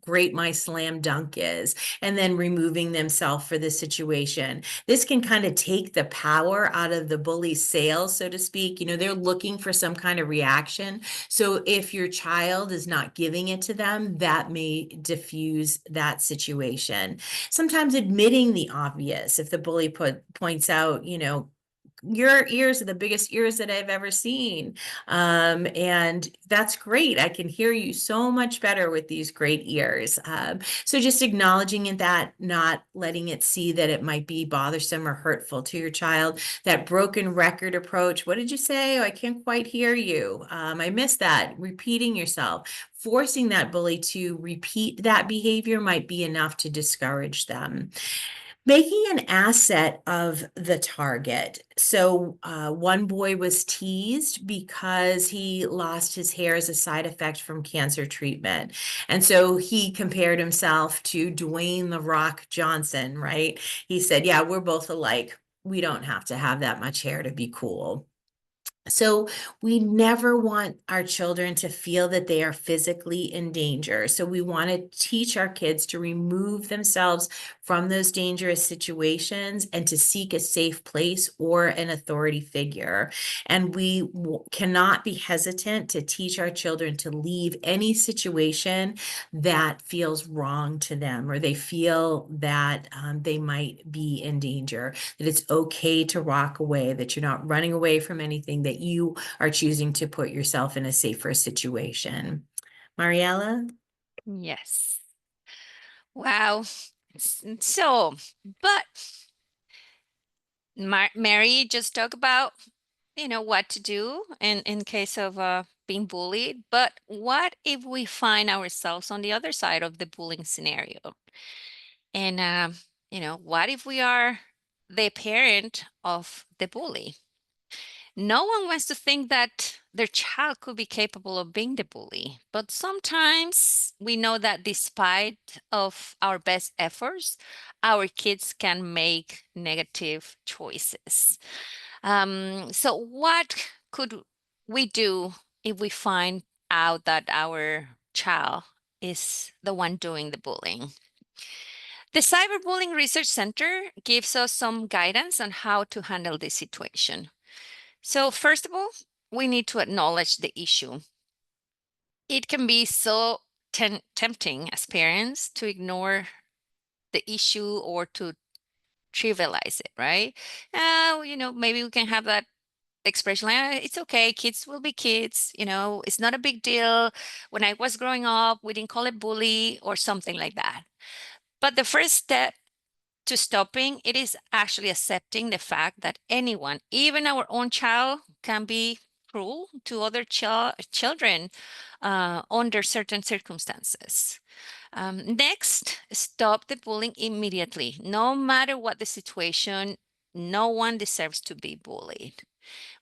great my slam dunk is, and then removing themselves for the situation. This can kind of take the power out of the bully's sails, so to speak. They're looking for some kind of reaction. So if your child is not giving it to them, that may diffuse that situation. Sometimes admitting the obvious. If the bully points out, your ears are the biggest ears that I've ever seen. And that's great. I can hear you so much better with these great ears. So just acknowledging it, that, not letting it see that it might be bothersome or hurtful to your child. That broken record approach. What did you say? Oh, I can't quite hear you. I missed that. Repeating yourself. Forcing that bully to repeat that behavior might be enough to discourage them. Making an asset of the target. So one boy was teased because he lost his hair as a side effect from cancer treatment. And so he compared himself to Dwayne "The Rock" Johnson, right? He said, yeah, we're both alike. We don't have to have that much hair to be cool. So we never want our children to feel that they are physically in danger. So we want to teach our kids to remove themselves from those dangerous situations and to seek a safe place or an authority figure. And we cannot be hesitant to teach our children to leave any situation that feels wrong to them, or they feel that they might be in danger, that it's okay to walk away, that you're not running away from anything, that you are choosing to put yourself in a safer situation. Mariella? Yes. Wow. So, but Mary just talked about, what to do in case of being bullied. But what if we find ourselves on the other side of the bullying scenario? And, what if we are the parent of the bully? No one wants to think that their child could be capable of being the bully, but sometimes we know that despite of our best efforts, our kids can make negative choices. So what could we do if we find out that our child is the one doing the bullying? The Cyberbullying Research Center gives us some guidance on how to handle this situation. So first of all, we need to acknowledge the issue. It can be so tempting as parents to ignore the issue or to trivialize it, right? Maybe we can have that expression like, it's okay, kids will be kids, it's not a big deal. When I was growing up, we didn't call it bully or something like that. But the first step to stopping it is actually accepting the fact that anyone, even our own child, can be cruel to other children under certain circumstances. Next, stop the bullying immediately. No matter what the situation, no one deserves to be bullied.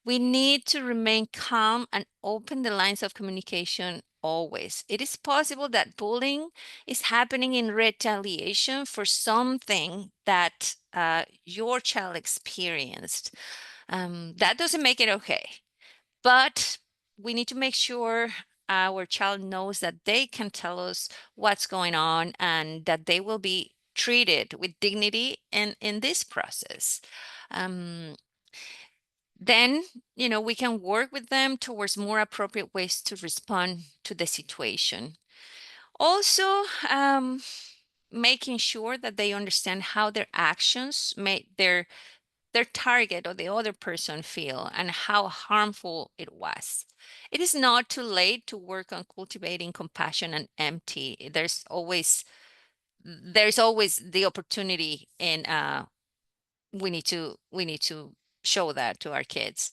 We need to remain calm and open the lines of communication always. It is possible that bullying is happening in retaliation for something that your child experienced. That doesn't make it okay, but we need to make sure our child knows that they can tell us what's going on and that they will be treated with dignity in this process. Um, then, we can work with them towards more appropriate ways to respond to the situation. Also, making sure that they understand how their actions made their target or the other person feel and how harmful it was. It is not too late to work on cultivating compassion and empathy. There's always the opportunity, and we need to show that to our kids.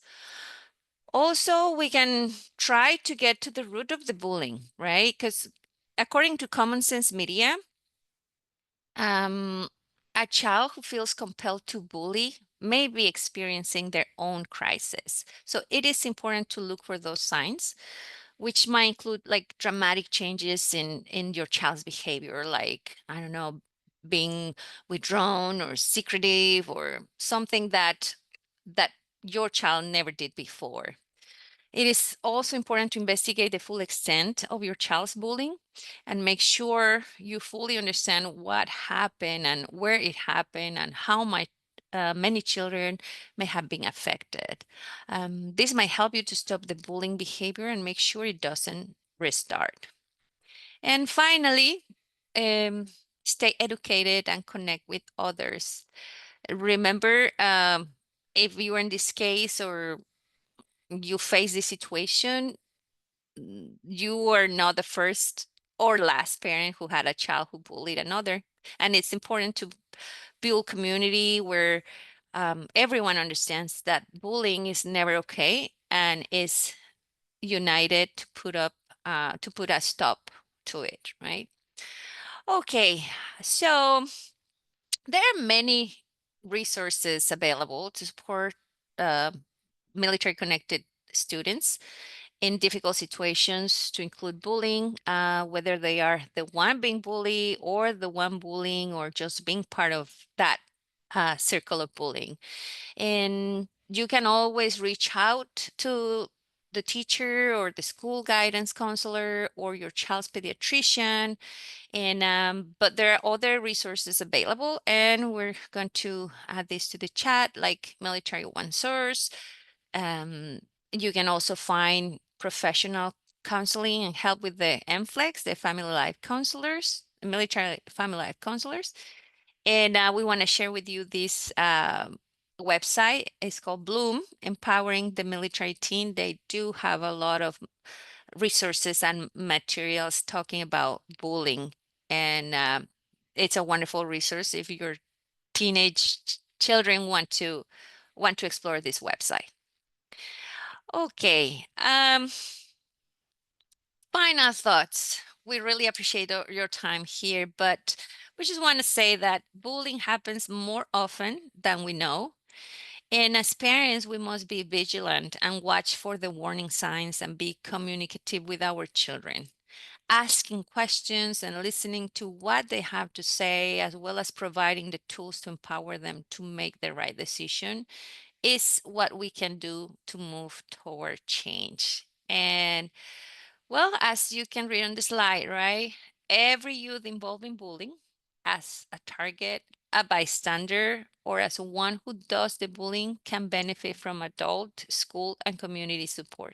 Also, we can try to get to the root of the bullying, right? Because according to Common Sense Media, a child who feels compelled to bully may be experiencing their own crisis. So it is important to look for those signs, which might include like dramatic changes in your child's behavior, like, I don't know, being withdrawn or secretive or something that your child never did before. It is also important to investigate the full extent of your child's bullying and make sure you fully understand what happened and where it happened and how many children may have been affected. This might help you to stop the bullying behavior and make sure it doesn't restart. And finally, stay educated and connect with others. Remember, if you are in this case or you face this situation, you are not the first or last parent who had a child who bullied another. And it's important to build community where everyone understands that bullying is never okay and is united to put a stop to it, right? Okay, so there are many resources available to support uh, military connected students in difficult situations, to include bullying, whether they are the one being bullied or the one bullying or just being part of that circle of bullying. And you can always reach out to the teacher or the school guidance counselor or your child's pediatrician. And but there are other resources available, and we're going to add this to the chat, like Military One Source. Um, you can also find professional counseling and help with the MFLEX, the family life counselors, military family life counselors. And we want to share with you this website. It's called Bloom, Empowering the Military Teen. They do have a lot of resources and materials talking about bullying. And it's a wonderful resource if your teenage children want to explore this website. Okay. Final thoughts. We really appreciate your time here, but we just want to say that bullying happens more often than we know. And as parents, we must be vigilant and watch for the warning signs and be communicative with our children. Asking questions and listening to what they have to say, as well as providing the tools to empower them to make the right decision, is what we can do to move toward change. And well, as you can read on the slide, right? Every youth involved in bullying as a target, a bystander, or as one who does the bullying can benefit from adult, school, and community support.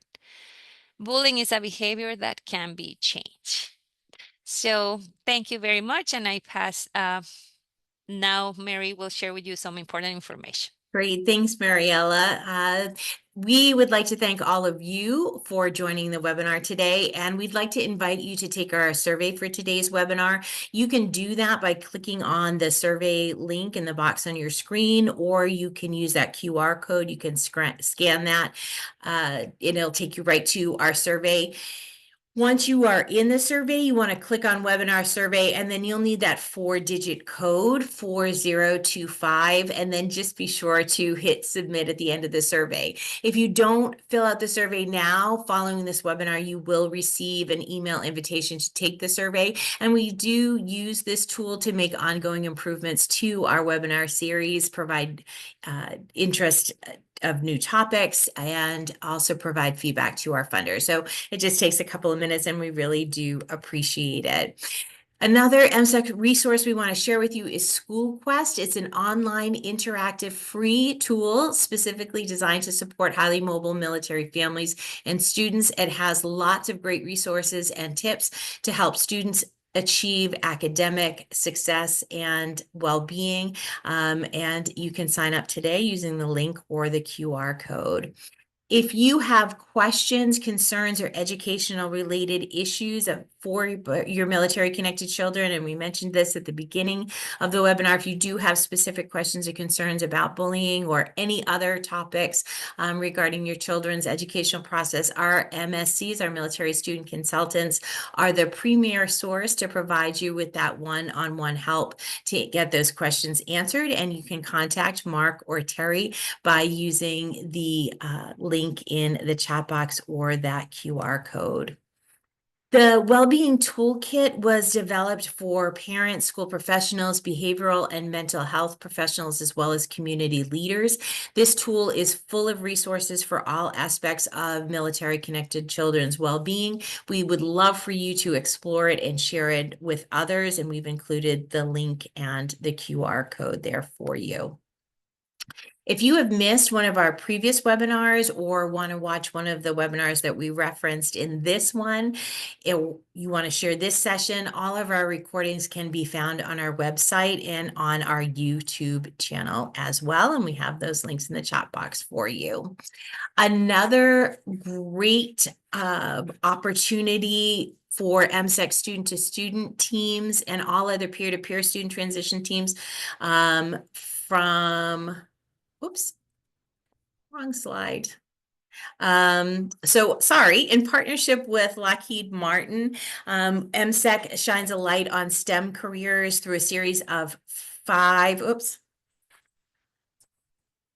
Bullying is a behavior that can be changed. So thank you very much. And I pass now Mary will share with you some important information. Great, thanks, Mariella. We would like to thank all of you for joining the webinar today, and we'd like to invite you to take our survey for today's webinar. You can do that by clicking on the survey link in the box on your screen, or you can use that QR code. You can scan that, and it'll take you right to our survey. Once you are in the survey, you want to click on webinar survey, and then you'll need that 4-digit code 4025, and then just be sure to hit submit at the end of the survey. If you don't fill out the survey now, following this webinar, you will receive an email invitation to take the survey. And we do use this tool to make ongoing improvements to our webinar series, provide interest of new topics, and also provide feedback to our funders. So it just takes a couple of minutes, and we really do appreciate it. Another MSEC resource we want to share with you is SchoolQuest. It's an online interactive free tool specifically designed to support highly mobile military families and students. It has lots of great resources and tips to help students achieve academic success and well-being. And you can sign up today using the link or the QR code. If you have questions, concerns, or educational related issues for your military connected children, and we mentioned this at the beginning of the webinar, if you do have specific questions or concerns about bullying or any other topics regarding your children's educational process, our MSCs, our military student consultants, are the premier source to provide you with that one-on-one help to get those questions answered. And you can contact Mark or Terry by using the link in the chat box or that QR code. The Wellbeing Toolkit was developed for parents, school professionals, behavioral and mental health professionals, as well as community leaders. This tool is full of resources for all aspects of military-connected children's well-being. We would love for you to explore it and share it with others, and we've included the link and the QR code there for you. If you have missed one of our previous webinars or want to watch one of the webinars that we referenced in this one, you want to share this session, all of our recordings can be found on our website and on our YouTube channel as well. And we have those links in the chat box for you. Another great opportunity for MSEC student-to-student teams and all other peer-to-peer student oops, wrong slide. So sorry, in partnership with Lockheed Martin, MSEC shines a light on STEM careers through a series of 5,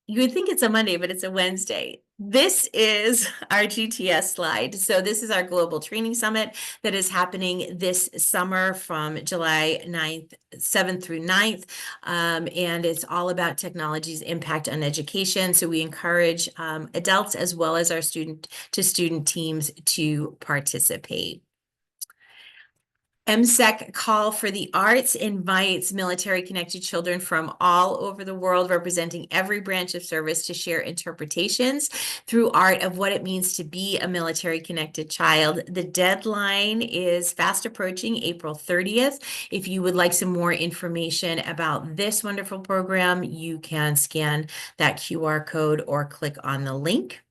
you would think it's a Monday, but it's a Wednesday. This is our GTS slide. So this is our Global Training Summit that is happening this summer from July 7th through 9th. And it's all about technology's impact on education. So we encourage adults as well as our student-to-student teams to participate. MSEC Call for the Arts invites military-connected children from all over the world, representing every branch of service, to share interpretations through art of what it means to be a military-connected child. The deadline is fast approaching, April 30th. If you would like some more information about this wonderful program, you can scan that QR code or click on the link.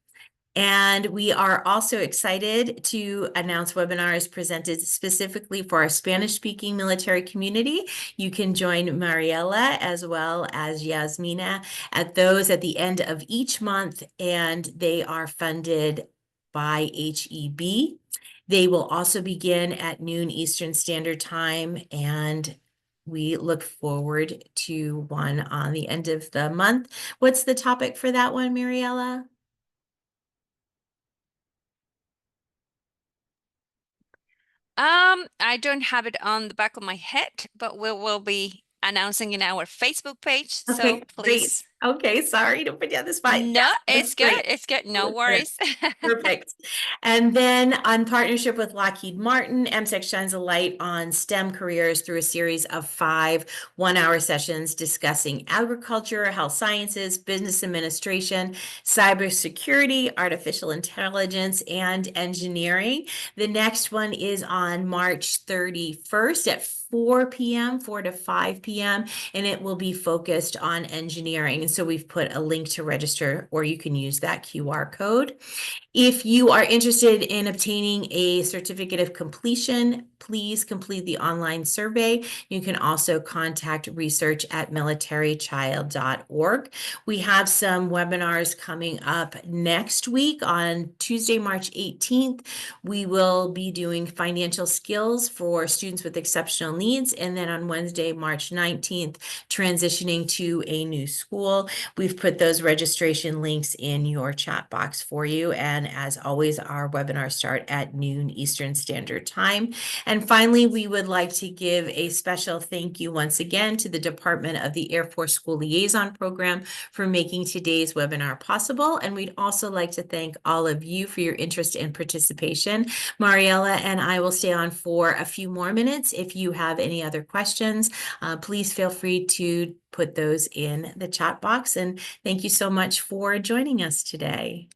And we are also excited to announce webinars presented specifically for our Spanish-speaking military community. You can join Mariela as well as Yasmina at those at the end of each month, and they are funded by HEB. They will also begin at noon Eastern Standard Time, and we look forward to one on the end of the month. What's the topic for that one, Mariela? I don't have it on the back of my head, but we will be announcing in our Facebook page. So Okay, great. please. Okay, sorry to put you on the spot. No, Yeah, it's that's great. good. It's good. No Good. worries. Perfect. And then on partnership with Lockheed Martin, MSEC shines a light on STEM careers through a series of 5 one-hour sessions discussing agriculture, health sciences, business administration, cybersecurity, artificial intelligence, and engineering. The next one is on March 31st at 4 p.m., 4 to 5 p.m., and it will be focused on engineering. And so we've put a link to register, or you can use that QR code. If you are interested in obtaining a certificate of completion, please complete the online survey. You can also contact research@militarychild.org. We have some webinars coming up next week on Tuesday, March 18th. We will be doing financial skills for students with exceptional needs. And then on Wednesday, March 19th, transitioning to a new school. We've put those registration links in your chat box for you. And as always, our webinars start at noon Eastern Standard Time. And finally, we would like to give a special thank you once again to the Department of the Air Force School Liaison Program for making today's webinar possible. And we'd also like to thank all of you for your interest and participation. Mariela and I will stay on for a few more minutes. If you have any other questions, please feel free to put those in the chat box. And thank you so much for joining us today.